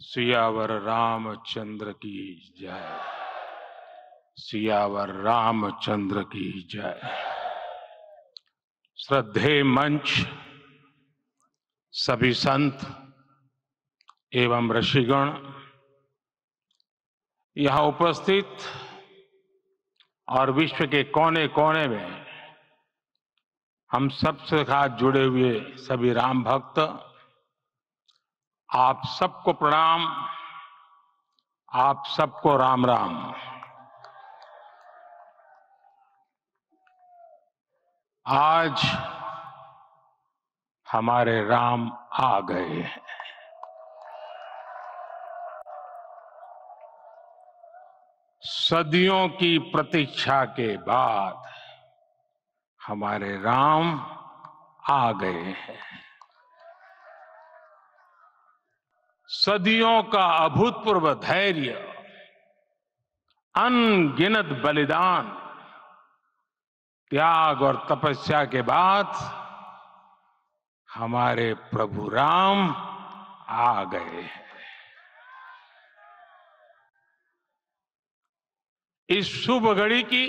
सियावर रामचंद्र की जय। सियावर रामचंद्र की जय। श्रद्धेय मंच, सभी संत एवं ऋषिगण, यहां उपस्थित और विश्व के कोने कोने में हम सबसे साथ जुड़े हुए सभी राम भक्त, आप सबको प्रणाम, आप सबको राम राम। आज हमारे राम आ गए हैं। सदियों की प्रतीक्षा के बाद हमारे राम आ गए हैं। सदियों का अभूतपूर्व धैर्य, अनगिनत बलिदान, त्याग और तपस्या के बाद हमारे प्रभु राम आ गए हैं। इस शुभ घड़ी की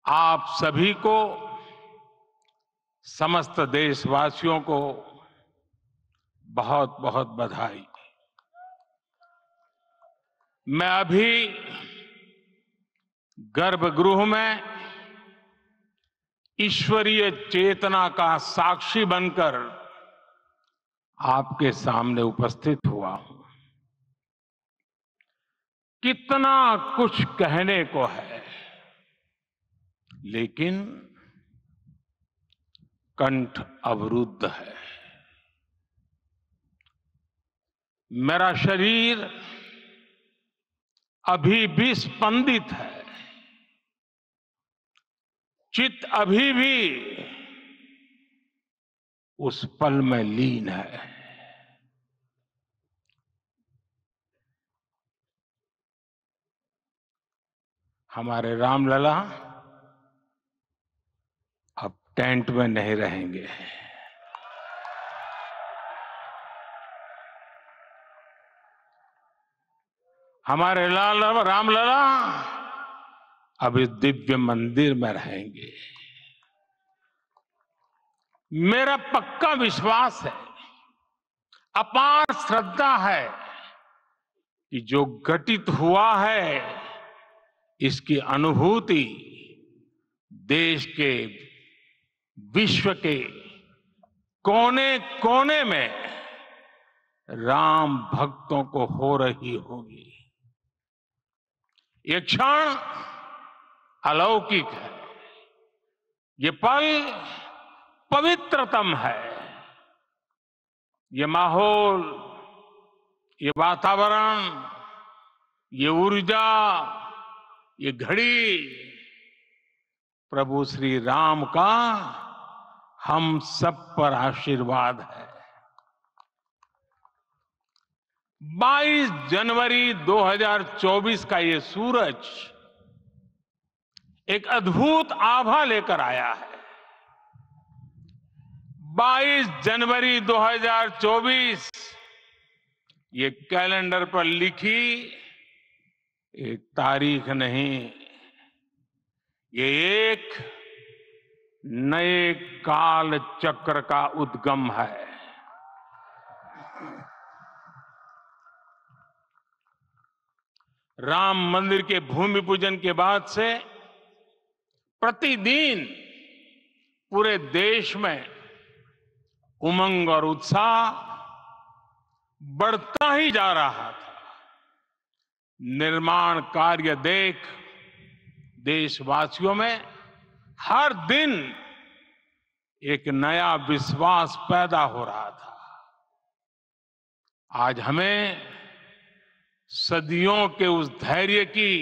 आप सभी को, समस्त देशवासियों को बहुत बहुत बधाई। मैं अभी गर्भगृह में ईश्वरीय चेतना का साक्षी बनकर आपके सामने उपस्थित हुआ हूं। कितना कुछ कहने को है, लेकिन कंठ अवरुद्ध है। मेरा शरीर अभी भी स्पंदित है, चित्त अभी भी उस पल में लीन है। हमारे रामलला अब टेंट में नहीं रहेंगे। हमारे रामलला अब इस दिव्य मंदिर में रहेंगे। मेरा पक्का विश्वास है, अपार श्रद्धा है कि जो घटित हुआ है, इसकी अनुभूति देश के, विश्व के कोने कोने में राम भक्तों को हो रही होगी। ये क्षण अलौकिक है, ये पल पवित्रतम है। ये माहौल, ये वातावरण, ये ऊर्जा, ये घड़ी प्रभु श्री राम का हम सब पर आशीर्वाद है। 22 जनवरी 2024 का ये सूरज एक अद्भुत आभा लेकर आया है। 22 जनवरी 2024 ये कैलेंडर पर लिखी एक तारीख नहीं, ये एक नए काल चक्र का उद्गम है। राम मंदिर के भूमि पूजन के बाद से प्रतिदिन पूरे देश में उमंग और उत्साह बढ़ता ही जा रहा था। निर्माण कार्य देख देशवासियों में हर दिन एक नया विश्वास पैदा हो रहा था। आज हमें सदियों के उस धैर्य की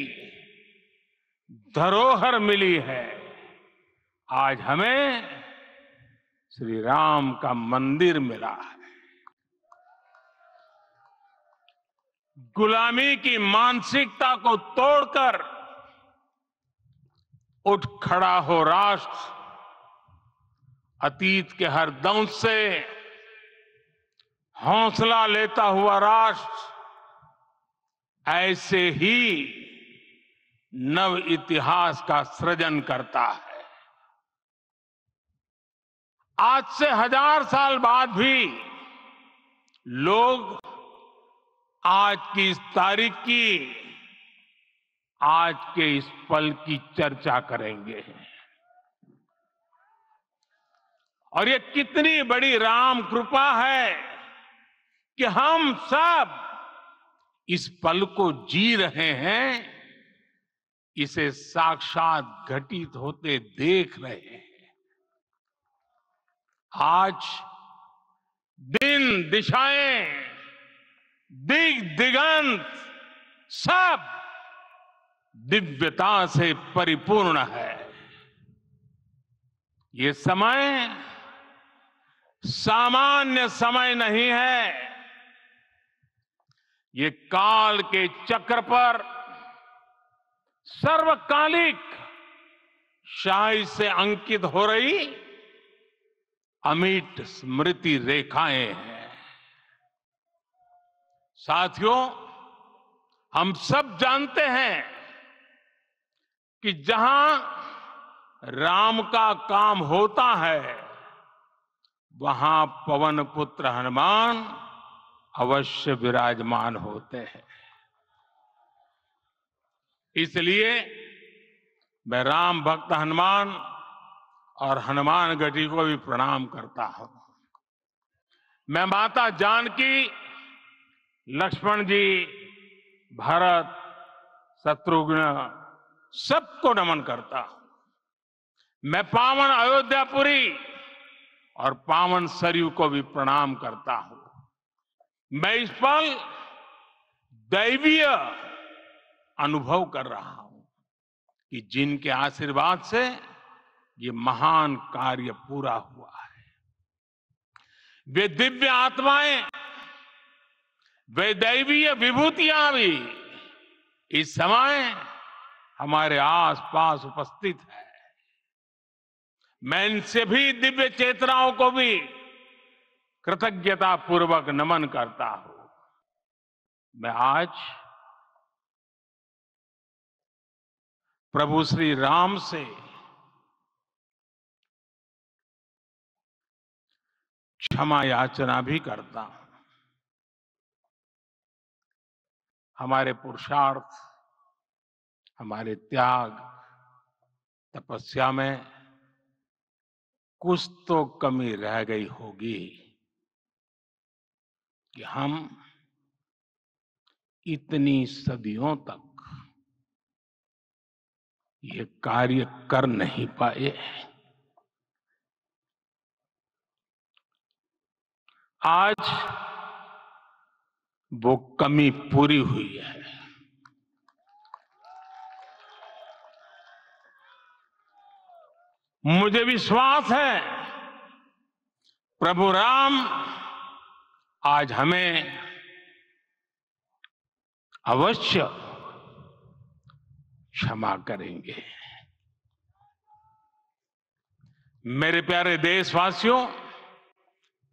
धरोहर मिली है। आज हमें श्री राम का मंदिर मिला है। गुलामी की मानसिकता को तोड़कर उठ खड़ा हो राष्ट्र। अतीत के हर दंश से हौसला लेता हुआ राष्ट्र ऐसे ही नव इतिहास का सृजन करता है। आज से 1000 साल बाद भी लोग आज की इस तारीख की, आज के इस पल की चर्चा करेंगे। और ये कितनी बड़ी राम कृपा है कि हम सब इस पल को जी रहे हैं, इसे साक्षात घटित होते देख रहे हैं। आज दिन, दिशाएं, दिगंत सब दिव्यता से परिपूर्ण है। ये समय सामान्य समय नहीं है। ये काल के चक्र पर सर्वकालिक शाही से अंकित हो रही अमिट स्मृति रेखाएं हैं। साथियों, हम सब जानते हैं कि जहां राम का काम होता है, वहां पवन पुत्र हनुमान अवश्य विराजमान होते हैं। इसलिए मैं राम भक्त हनुमान और हनुमान गढ़ी को भी प्रणाम करता हूं। मैं माता जानकी, लक्ष्मण जी, भरत, शत्रुघ्न सबको नमन करता हूं। मैं पावन अयोध्यापुरी और पावन सरयू को भी प्रणाम करता हूं। मैं इस पल दैवीय अनुभव कर रहा हूं कि जिनके आशीर्वाद से ये महान कार्य पूरा हुआ है। वे दिव्य आत्माएं, वे दैवीय विभूतियां भी इस समय हमारे आसपास उपस्थित है। मैं इनसे भी दिव्य चेतनाओं को भी कृतज्ञता पूर्वक नमन करता हूं। मैं आज प्रभु श्री राम से क्षमा याचना भी करता हूं। हमारे पुरुषार्थ, हमारे त्याग, तपस्या में कुछ तो कमी रह गई होगी कि हम इतनी सदियों तक ये कार्य कर नहीं पाए। आज वो कमी पूरी हुई है। मुझे विश्वास है प्रभु राम आज हमें अवश्य क्षमा करेंगे। मेरे प्यारे देशवासियों,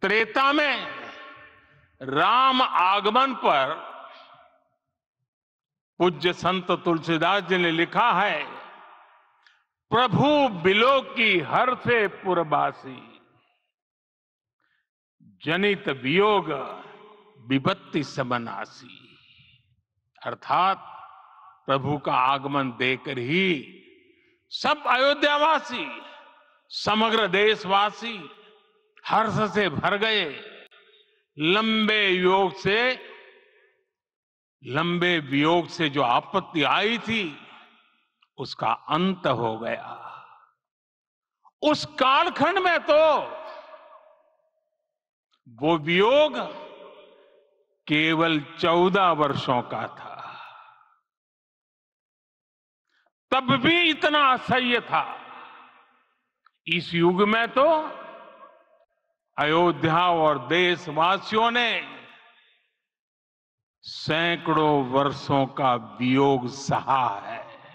त्रेता में राम आगमन पर पूज्य संत तुलसीदास जी ने लिखा है, प्रभु बिलो की हर से पुरबासी, जनित वियोग विपत्ति समनासी। अर्थात प्रभु का आगमन देकर ही सब अयोध्यावासी, समग्र देशवासी हर्ष से भर गए। लंबे वियोग से जो आपत्ति आई थी, उसका अंत हो गया। उस कालखंड में तो वो वियोग केवल 14 वर्षों का था। तब भी इतना असह्य था। इस युग में तो अयोध्या और देशवासियों ने सैकड़ों वर्षों का वियोग सहा है।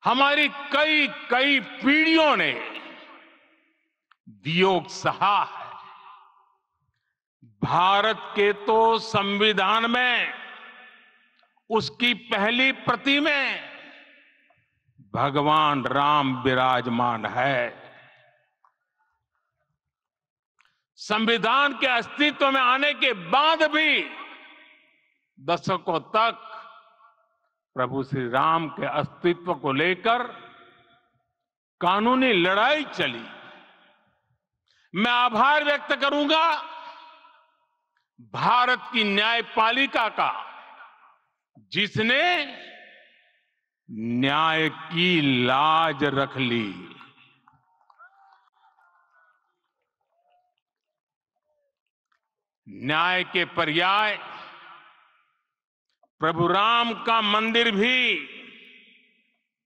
हमारी कई कई पीढ़ियों ने वियोग सहा है। भारत के तो संविधान में उसकी पहली प्रति में भगवान राम विराजमान है। संविधान के अस्तित्व में आने के बाद भी दशकों तक प्रभु श्री राम के अस्तित्व को लेकर कानूनी लड़ाई चली। मैं आभार व्यक्त करूंगा भारत की न्यायपालिका का, जिसने न्याय की लाज रख ली। न्याय के पर्याय प्रभु राम का मंदिर भी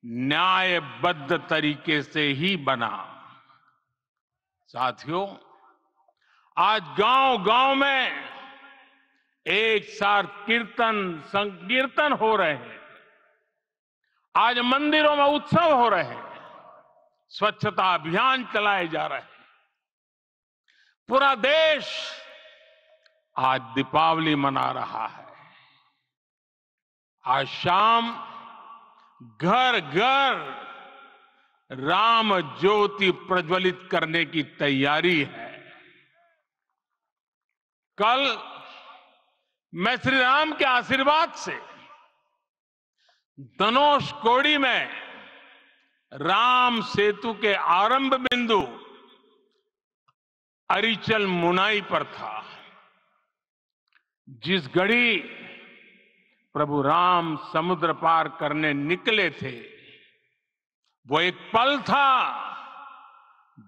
न्यायबद्ध तरीके से ही बना। साथियों, आज गांव-गांव में एक साथ कीर्तन संकीर्तन हो रहे हैं। आज मंदिरों में उत्सव हो रहे हैं, स्वच्छता अभियान चलाए जा रहे हैं। पूरा देश आज दीपावली मना रहा है। आज शाम घर घर राम ज्योति प्रज्वलित करने की तैयारी है। कल मैं श्री राम के आशीर्वाद से धनुषकोडी में राम सेतु के आरंभ बिंदु अरिचल मुनाई पर था। जिस घड़ी प्रभु राम समुद्र पार करने निकले थे, वो एक पल था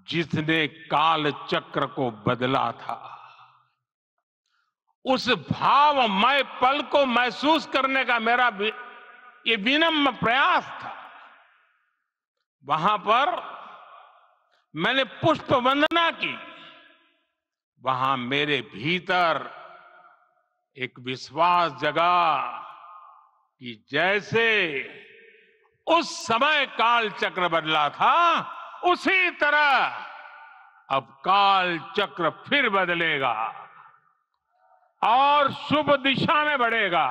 जिसने काल चक्र को बदला था। उस भावमय पल को महसूस करने का मेरा ये विनम्र प्रयास था। वहां पर मैंने पुष्प वंदना की। वहां मेरे भीतर एक विश्वास जगा कि जैसे उस समय काल चक्र बदला था, उसी तरह अब काल चक्र फिर बदलेगा और शुभ दिशा में बढ़ेगा।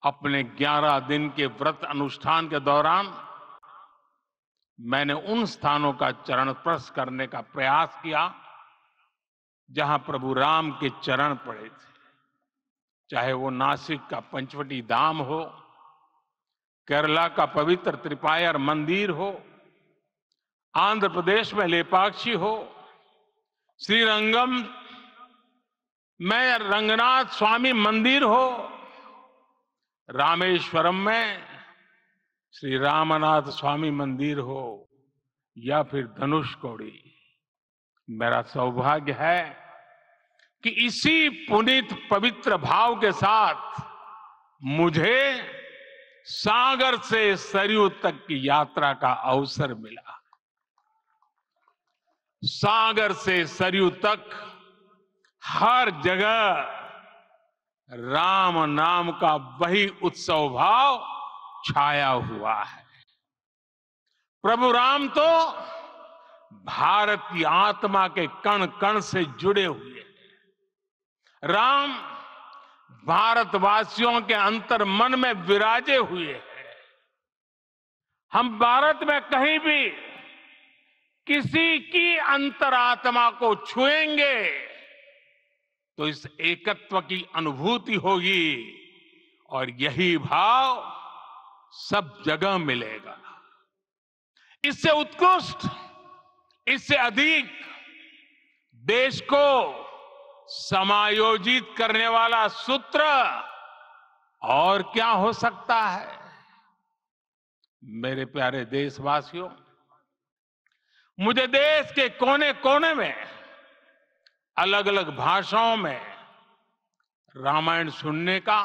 अपने 11 दिन के व्रत अनुष्ठान के दौरान मैंने उन स्थानों का चरण स्पर्श करने का प्रयास किया जहां प्रभु राम के चरण पड़े थे। चाहे वो नासिक का पंचवटी धाम हो, केरला का पवित्र त्रिपायर मंदिर हो, आंध्र प्रदेश में लेपाक्षी हो, श्रीरंगम में रंगनाथ स्वामी मंदिर हो, रामेश्वरम में श्री रामनाथ स्वामी मंदिर हो, या फिर धनुषकोडी। मेरा सौभाग्य है कि इसी पुनीत पवित्र भाव के साथ मुझे सागर से सरयू तक की यात्रा का अवसर मिला। सागर से सरयू तक हर जगह राम नाम का वही उत्सव भाव छाया हुआ है। प्रभु राम तो भारत की आत्मा के कण कण से जुड़े हुए हैं। राम भारतवासियों के अंतर मन में विराजे हुए हैं। हम भारत में कहीं भी किसी की अंतरात्मा को छुएंगे तो इस एकत्व की अनुभूति होगी, और यही भाव सब जगह मिलेगा। इससे उत्कृष्ट, इससे अधिक देश को समायोजित करने वाला सूत्र और क्या हो सकता है। मेरे प्यारे देशवासियों, मुझे देश के कोने कोने में अलग अलग भाषाओं में रामायण सुनने का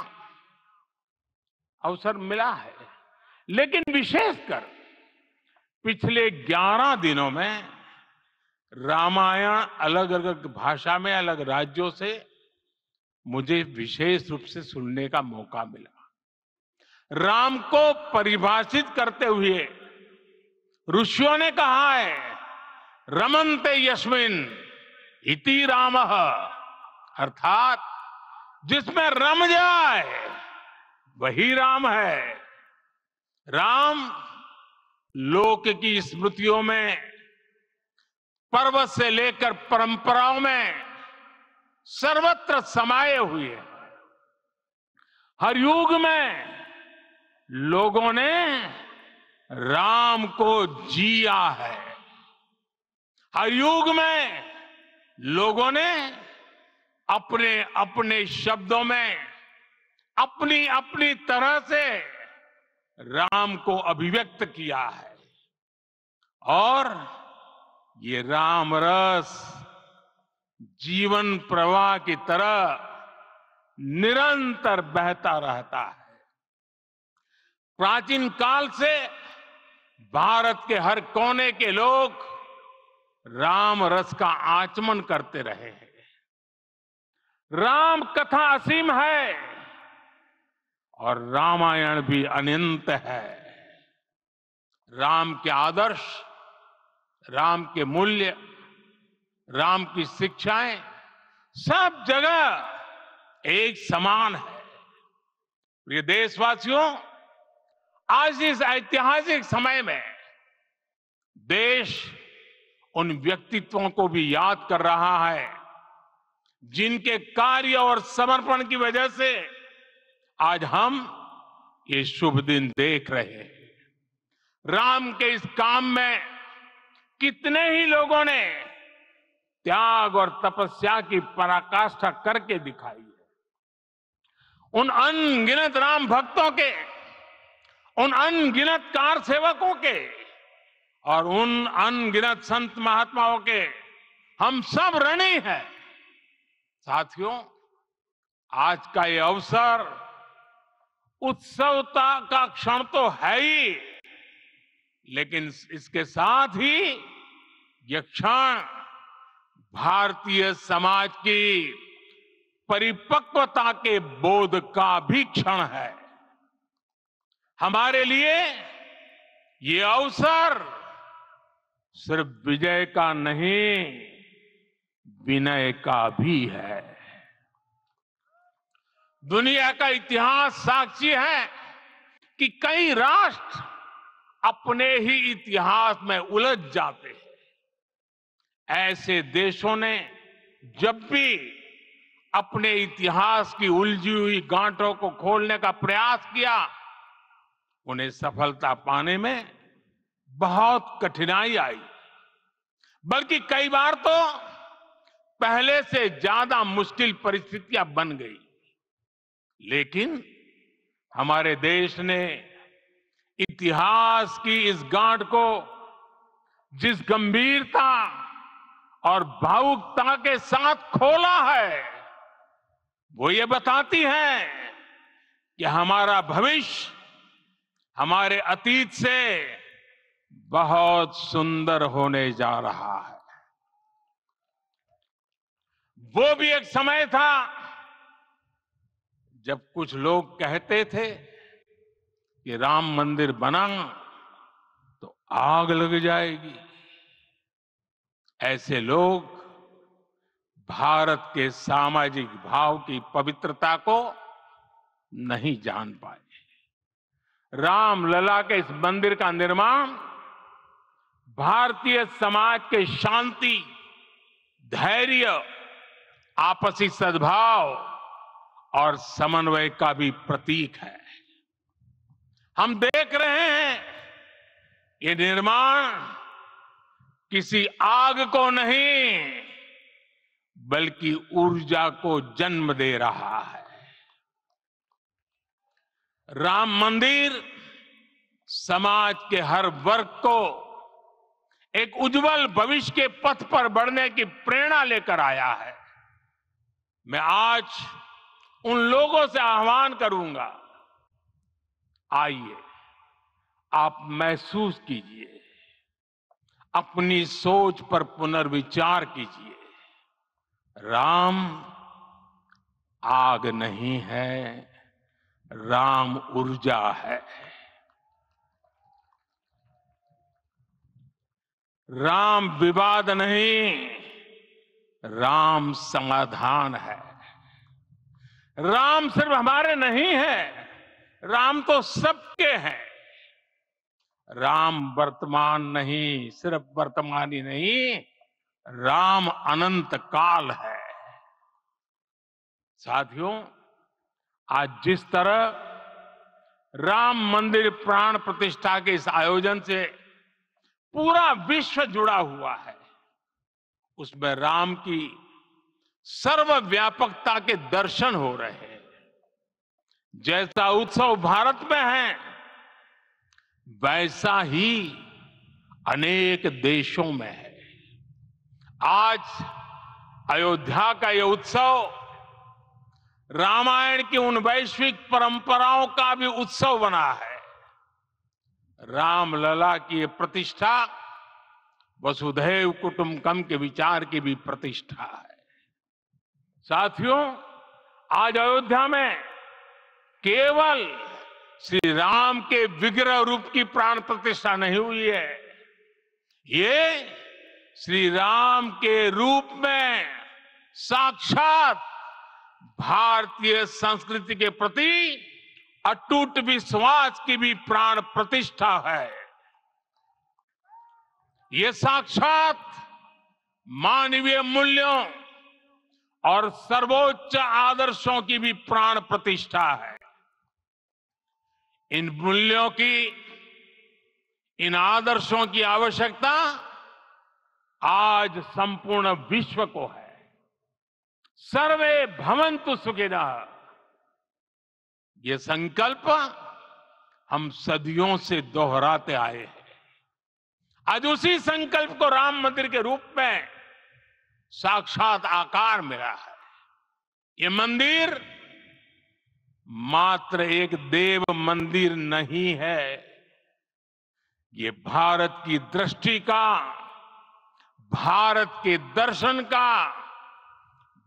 अवसर मिला है, लेकिन विशेषकर पिछले 11 दिनों में रामायण अलग अलग भाषा में अलग राज्यों से मुझे विशेष रूप से सुनने का मौका मिला। राम को परिभाषित करते हुए ऋषियों ने कहा है, रमन्ते यस्मिन् इति रामः, अर्थात जिसमें रम जाए वही राम है। राम लोक की स्मृतियों में, पर्व से लेकर परंपराओं में सर्वत्र समाये हुए हैं। हर युग में लोगों ने राम को जिया है। हर युग में लोगों ने अपने अपने शब्दों में अपनी अपनी तरह से राम को अभिव्यक्त किया है। और ये राम रस जीवन प्रवाह की तरह निरंतर बहता रहता है। प्राचीन काल से भारत के हर कोने के लोग राम रस का आचमन करते रहे हैं। राम कथा असीम है और रामायण भी अनंत है। राम के आदर्श, राम के मूल्य, राम की शिक्षाएं सब जगह एक समान है। प्रिय देशवासियों, आज इस ऐतिहासिक समय में देश उन व्यक्तित्वों को भी याद कर रहा है जिनके कार्य और समर्पण की वजह से आज हम ये शुभ दिन देख रहे हैं। राम के इस काम में कितने ही लोगों ने त्याग और तपस्या की पराकाष्ठा करके दिखाई है। उन अनगिनत राम भक्तों के, उन अनगिनत कार सेवकों के और उन अनगिनत संत महात्माओं के हम सब ऋणी हैं। साथियों, आज का ये अवसर उत्सवता का क्षण तो है ही, लेकिन इसके साथ ही यह क्षण भारतीय समाज की परिपक्वता के बोध का भी क्षण है। हमारे लिए ये अवसर सिर्फ विजय का नहीं, विनय का भी है। दुनिया का इतिहास साक्षी है कि कई राष्ट्र अपने ही इतिहास में उलझ जाते हैं। ऐसे देशों ने जब भी अपने इतिहास की उलझी हुई गांठों को खोलने का प्रयास किया, उन्हें सफलता पाने में बहुत कठिनाई आई, बल्कि कई बार तो पहले से ज्यादा मुश्किल परिस्थितियां बन गई। लेकिन हमारे देश ने इतिहास की इस गांठ को जिस गंभीरता और भावुकता के साथ खोला है, वो ये बताती है कि हमारा भविष्य हमारे अतीत से बहुत सुंदर होने जा रहा है। वो भी एक समय था जब कुछ लोग कहते थे कि राम मंदिर बना तो आग लग जाएगी। ऐसे लोग भारत के सामाजिक भाव की पवित्रता को नहीं जान पाए। रामलला के इस मंदिर का निर्माण भारतीय समाज के शांति, धैर्य, आपसी सद्भाव और समन्वय का भी प्रतीक है। हम देख रहे हैं ये निर्माण किसी आग को नहीं, बल्कि ऊर्जा को जन्म दे रहा है। राम मंदिर समाज के हर वर्ग को एक उज्जवल भविष्य के पथ पर बढ़ने की प्रेरणा लेकर आया है। मैं आज उन लोगों से आह्वान करूंगा, आइए आप महसूस कीजिए, अपनी सोच पर पुनर्विचार कीजिए। राम आग नहीं है, राम ऊर्जा है। राम विवाद नहीं, राम समाधान है। राम सिर्फ हमारे नहीं है, राम तो सबके हैं। राम वर्तमान नहीं, सिर्फ वर्तमान ही नहीं, राम अनंत काल है। साथियों, आज जिस तरह राम मंदिर प्राण प्रतिष्ठा के इस आयोजन से पूरा विश्व जुड़ा हुआ है, उसमें राम की सर्वव्यापकता के दर्शन हो रहे हैं। जैसा उत्सव भारत में है, वैसा ही अनेक देशों में है। आज अयोध्या का यह उत्सव रामायण की उन वैश्विक परंपराओं का भी उत्सव बना है। रामलला की ये प्रतिष्ठा वसुधैव कुटुंबकम के विचार की भी प्रतिष्ठा है। साथियों, आज अयोध्या में केवल श्री राम के विग्रह रूप की प्राण प्रतिष्ठा नहीं हुई है, ये श्री राम के रूप में साक्षात भारतीय संस्कृति के प्रति अटूट विश्वास की भी प्राण प्रतिष्ठा है। ये साक्षात मानवीय मूल्यों और सर्वोच्च आदर्शों की भी प्राण प्रतिष्ठा है। इन मूल्यों की, इन आदर्शों की आवश्यकता आज संपूर्ण विश्व को है। सर्वे भवन्तु सुखिनः, ये संकल्प हम सदियों से दोहराते आए हैं। आज उसी संकल्प को राम मंदिर के रूप में साक्षात आकार मिला है। ये मंदिर मात्र एक देव मंदिर नहीं है, ये भारत की दृष्टि का, भारत के दर्शन का,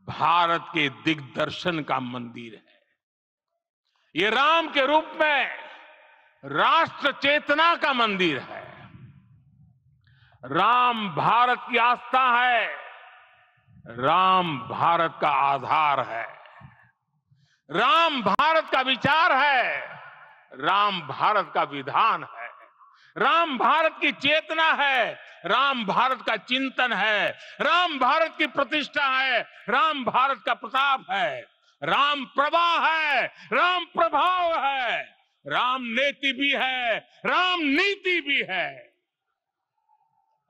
भारत के दिग्दर्शन का मंदिर है। ये राम के रूप में राष्ट्र चेतना का मंदिर है। राम भारत की आस्था है, राम भारत का आधार है, राम भारत का विचार है, राम भारत का विधान है, राम भारत की चेतना है, राम भारत का चिंतन है, राम भारत की प्रतिष्ठा है, राम भारत का प्रताप है, राम प्रवाह है, राम प्रभाव है, राम नेति भी है, राम नीति भी है,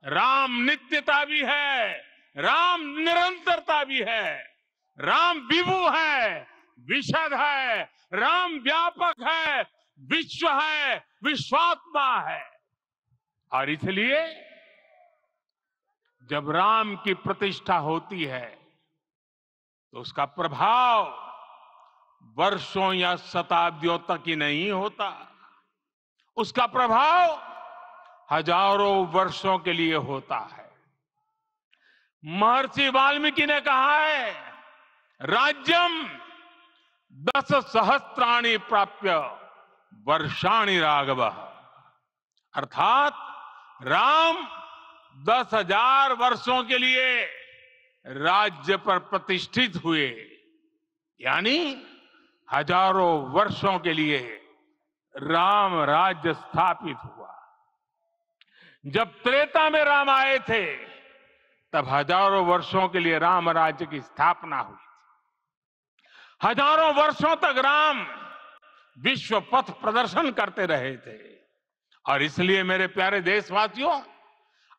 राम नित्यता भी है, राम निरंतरता भी है, राम विभु है, विशद है, राम व्यापक है, विश्व है, विश्वात्मा है। और इसलिए जब राम की प्रतिष्ठा होती है तो उसका प्रभाव वर्षों या शताब्दियों तक ही नहीं होता, उसका प्रभाव हजारों वर्षों के लिए होता है। महर्षि वाल्मीकि ने कहा है, राज्यम 10 सहस्त्राणि प्राप्य वर्षाणि राघवः, अर्थात राम 10,000 वर्षों के लिए राज्य पर प्रतिष्ठित हुए, यानी हजारों वर्षों के लिए राम राज्य स्थापित हुआ। जब त्रेता में राम आए थे तब हजारों वर्षों के लिए राम राज्य की स्थापना हुई थी। हजारों वर्षों तक राम विश्व पथ प्रदर्शन करते रहे थे। और इसलिए मेरे प्यारे देशवासियों,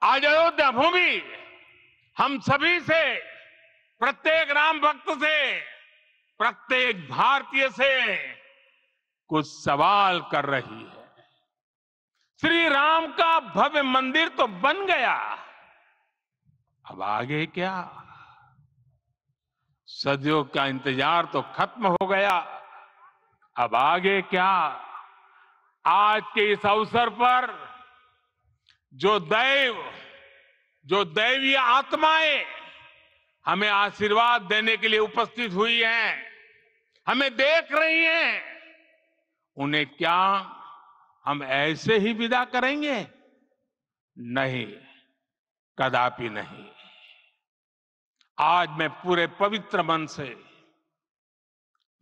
आज अयोध्या भूमि हम सभी से, प्रत्येक राम भक्त से, प्रत्येक भारतीय से कुछ सवाल कर रही है। श्री राम का भव्य मंदिर तो बन गया, अब आगे क्या? सदियों का इंतजार तो खत्म हो गया, अब आगे क्या? आज के इस अवसर पर जो दैवीय आत्माएं हमें आशीर्वाद देने के लिए उपस्थित हुई हैं, हमें देख रही हैं, उन्हें क्या हम ऐसे ही विदा करेंगे? नहीं, कदापि नहीं। आज मैं पूरे पवित्र मन से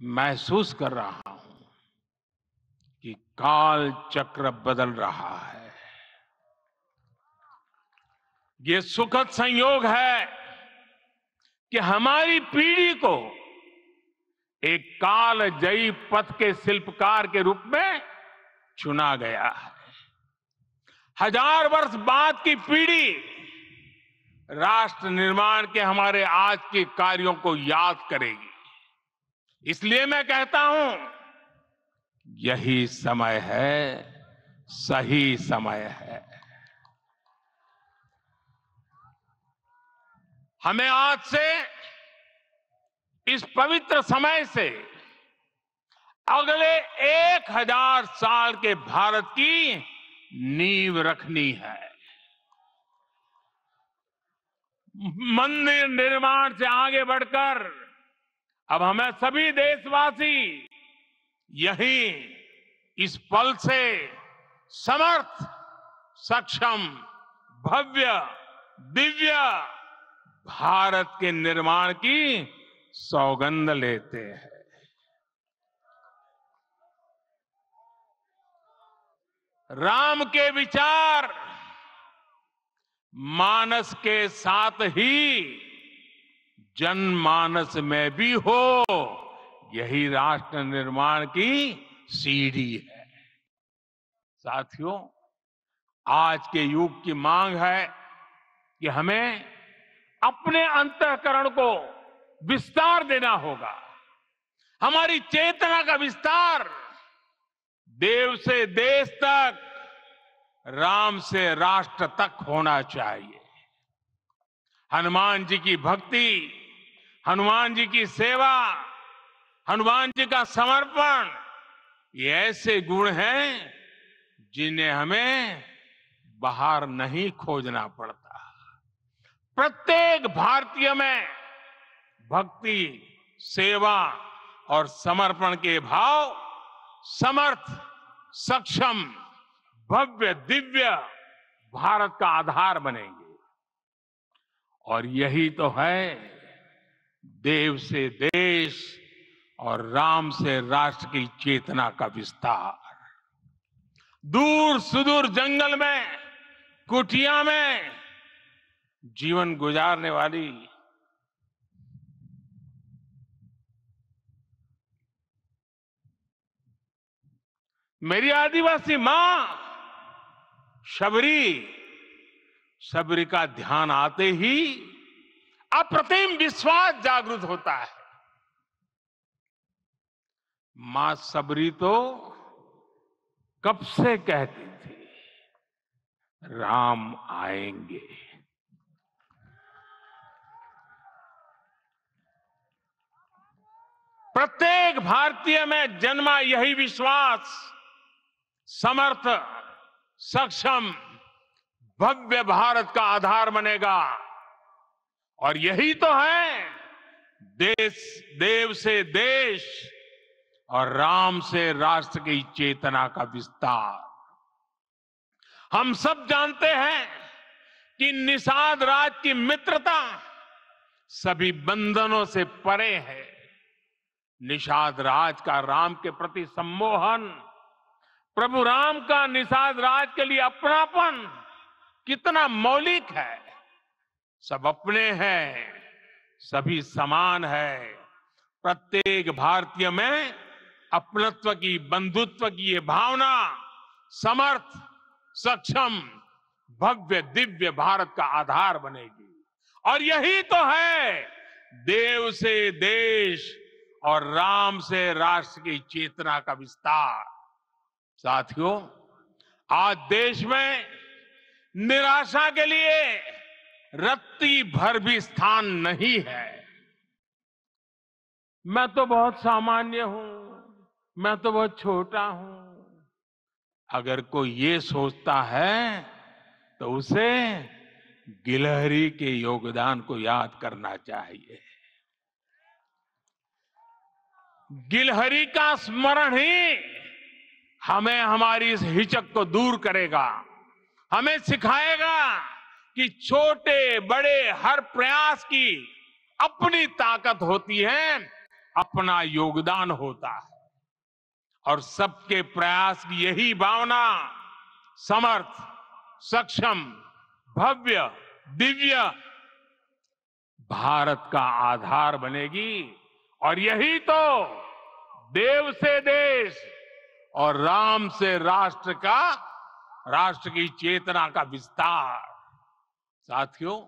महसूस कर रहा हूं कि काल चक्र बदल रहा है। ये सुखद संयोग है कि हमारी पीढ़ी को एक कालजयी पथ के शिल्पकार के रूप में चुना गया है। 1000 वर्ष बाद की पीढ़ी राष्ट्र निर्माण के हमारे आज के कार्यों को याद करेगी। इसलिए मैं कहता हूं, यही समय है, सही समय है। हमें आज से इस पवित्र समय से अगले 1000 साल के भारत की नींव रखनी है। मंदिर निर्माण से आगे बढ़कर अब हमें सभी देशवासी यही इस पल से समर्थ, सक्षम, भव्य, दिव्य भारत के निर्माण की सौगंध लेते हैं। राम के विचार मानस के साथ ही जनमानस में भी हो, यही राष्ट्र निर्माण की सीढ़ी है। साथियों, आज के युग की मांग है कि हमें अपने अंतःकरण को विस्तार देना होगा। हमारी चेतना का विस्तार देव से देश तक, राम से राष्ट्र तक होना चाहिए। हनुमान जी की भक्ति, हनुमान जी की सेवा, हनुमान जी का समर्पण, ये ऐसे गुण हैं जिन्हें हमें बाहर नहीं खोजना पड़ता। प्रत्येक भारतीय में भक्ति, सेवा और समर्पण के भाव समर्थ, सक्षम, भव्य, दिव्य भारत का आधार बनेंगे। और यही तो है देव से देश और राम से राष्ट्र की चेतना का विस्तार। दूर सुदूर जंगल में, कुटिया में जीवन गुजारने वाली मेरी आदिवासी मां शबरी का ध्यान आते ही अप्रतिम विश्वास जागृत होता है। मां शबरी तो कब से कहती थी, राम आएंगे। प्रत्येक भारतीय में जन्मा यही विश्वास समर्थ, सक्षम, भव्य भारत का आधार बनेगा। और यही तो है देव से देश और राम से राष्ट्र की चेतना का विस्तार। हम सब जानते हैं कि निषाद राज की मित्रता सभी बंधनों से परे है। निषाद राज का राम के प्रति सम्मोहन, प्रभु राम का निषाद राज के लिए अपनापन कितना मौलिक है। सब अपने हैं, सभी समान है। प्रत्येक भारतीय में अपनत्व की, बंधुत्व की ये भावना समर्थ, सक्षम, भव्य, दिव्य भारत का आधार बनेगी। और यही तो है देव से देश और राम से राष्ट्र की चेतना का विस्तार। साथियों, आज देश में निराशा के लिए रत्ती भर भी स्थान नहीं है। मैं तो बहुत सामान्य हूं, मैं तो बहुत छोटा हूं। अगर कोई ये सोचता है तो उसे गिलहरी के योगदान को याद करना चाहिए। गिलहरी का स्मरण ही हमें हमारी इस हिचक को दूर करेगा, हमें सिखाएगा कि छोटे बड़े हर प्रयास की अपनी ताकत होती है, अपना योगदान होता है। और सबके प्रयास की यही भावना समर्थ, सक्षम, भव्य, दिव्य भारत का आधार बनेगी। और यही तो देव से देश और राम से राष्ट्र की चेतना का विस्तार। साथियों,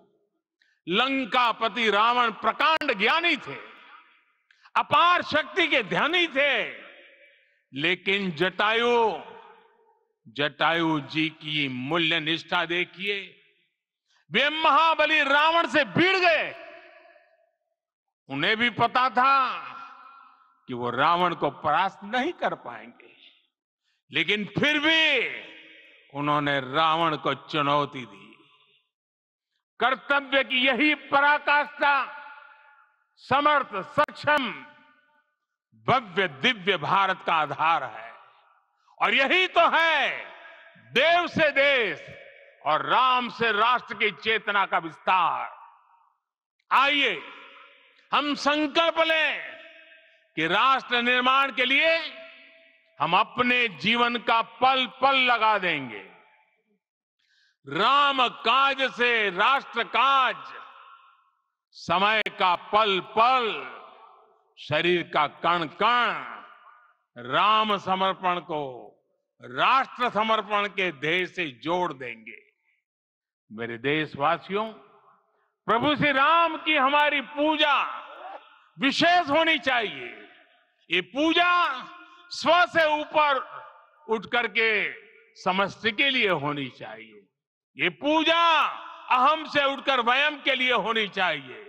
लंकापति रावण प्रकांड ज्ञानी थे, अपार शक्ति के धनी थे, लेकिन जटायु जी की मूल्य निष्ठा देखिए। वे महाबली रावण से भिड़ गए। उन्हें भी पता था कि वो रावण को परास्त नहीं कर पाएंगे, लेकिन फिर भी उन्होंने रावण को चुनौती दी। कर्तव्य की यही पराकाष्ठा समर्थ, सक्षम, भव्य, दिव्य भारत का आधार है। और यही तो है देव से देश और राम से राष्ट्र की चेतना का विस्तार। आइए हम संकल्प लें कि राष्ट्र निर्माण के लिए हम अपने जीवन का पल पल लगा देंगे। राम काज से राष्ट्र काज, समय का पल पल, शरीर का कण कण राम समर्पण को राष्ट्र समर्पण के ध्येय से जोड़ देंगे। मेरे देशवासियों, प्रभु श्री राम की हमारी पूजा विशेष होनी चाहिए। ये पूजा स्व से ऊपर उठ करके समष्टि के लिए होनी चाहिए। ये पूजा अहम से उठकर वयम के लिए होनी चाहिए।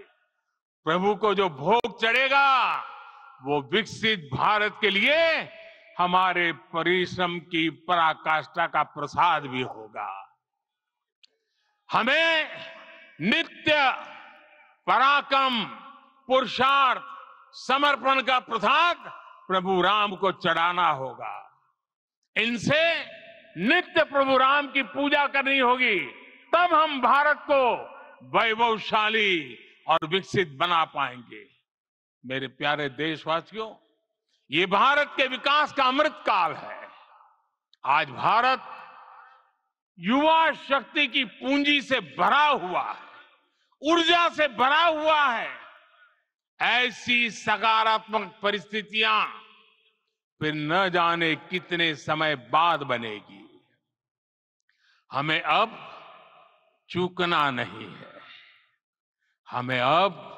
प्रभु को जो भोग चढ़ेगा वो विकसित भारत के लिए हमारे परिश्रम की पराकाष्ठा का प्रसाद भी होगा। हमें नित्य पराक्रम, पुरुषार्थ, समर्पण का प्रसाद प्रभु राम को चढ़ाना होगा। इनसे नित्य प्रभु राम की पूजा करनी होगी, तब हम भारत को वैभवशाली और विकसित बना पाएंगे। मेरे प्यारे देशवासियों, ये भारत के विकास का अमृत काल है। आज भारत युवा शक्ति की पूंजी से भरा हुआ है, ऊर्जा से भरा हुआ है। ऐसी सकारात्मक परिस्थितियां फिर न जाने कितने समय बाद बनेगी। हमें अब चूकना नहीं है, हमें अब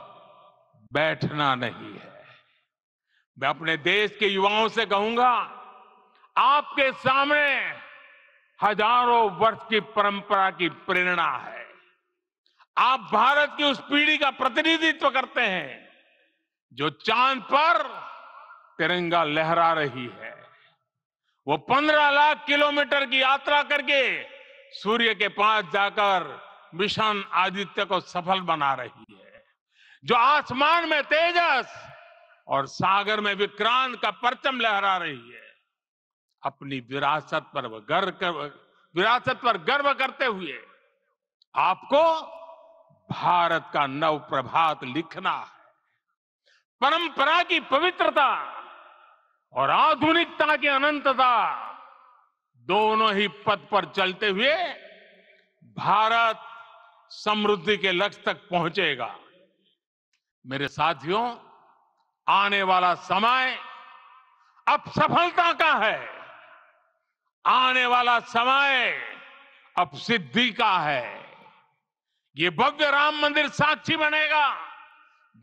बैठना नहीं है। मैं अपने देश के युवाओं से कहूंगा, आपके सामने हजारों वर्ष की परंपरा की प्रेरणा है। आप भारत की उस पीढ़ी का प्रतिनिधित्व करते हैं जो चांद पर तिरंगा लहरा रही है। वो 15 लाख किलोमीटर की यात्रा करके सूर्य के पास जाकर मिशन आदित्य को सफल बना रही है। जो आसमान में तेजस और सागर में विक्रांत का परचम लहरा रही है। अपनी विरासत पर गर्व करते हुए आपको भारत का नव प्रभात लिखना है। परंपरा की पवित्रता और आधुनिकता की अनंतता, दोनों ही पथ पर चलते हुए भारत समृद्धि के लक्ष्य तक पहुंचेगा। मेरे साथियों, आने वाला समय अब सफलता का है। आने वाला समय अब सिद्धि का है। ये भव्य राम मंदिर साक्षी बनेगा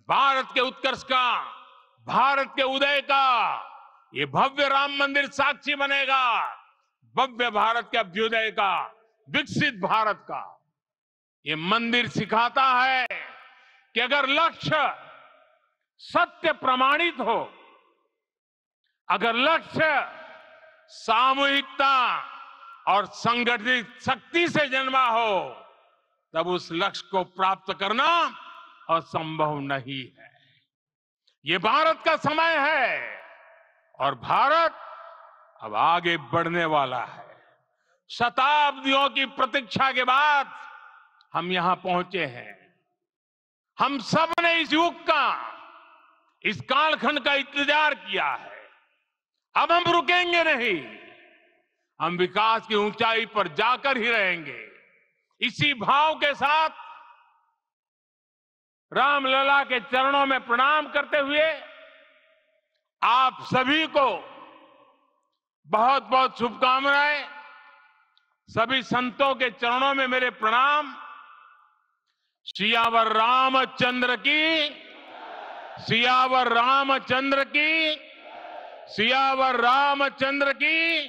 भारत के उत्कर्ष का, भारत के उदय का। ये भव्य राम मंदिर साक्षी बनेगा भव्य भारत के अभ्युदय का, विकसित भारत का। ये मंदिर सिखाता है कि अगर लक्ष्य सत्य प्रमाणित हो, अगर लक्ष्य सामूहिकता और संगठित शक्ति से जन्मा हो, तब उस लक्ष्य को प्राप्त करना असंभव नहीं है। ये भारत का समय है और भारत अब आगे बढ़ने वाला है। शताब्दियों की प्रतीक्षा के बाद हम यहां पहुंचे हैं। हम सब ने इस युग का, इस कालखंड का इंतजार किया है। अब हम रुकेंगे नहीं, हम विकास की ऊंचाई पर जाकर ही रहेंगे। इसी भाव के साथ रामलला के चरणों में प्रणाम करते हुए आप सभी को बहुत बहुत शुभकामनाएं। सभी संतों के चरणों में मेरे प्रणाम। सियावर रामचंद्र की, सियावर रामचंद्र की, सियावर रामचंद्र की।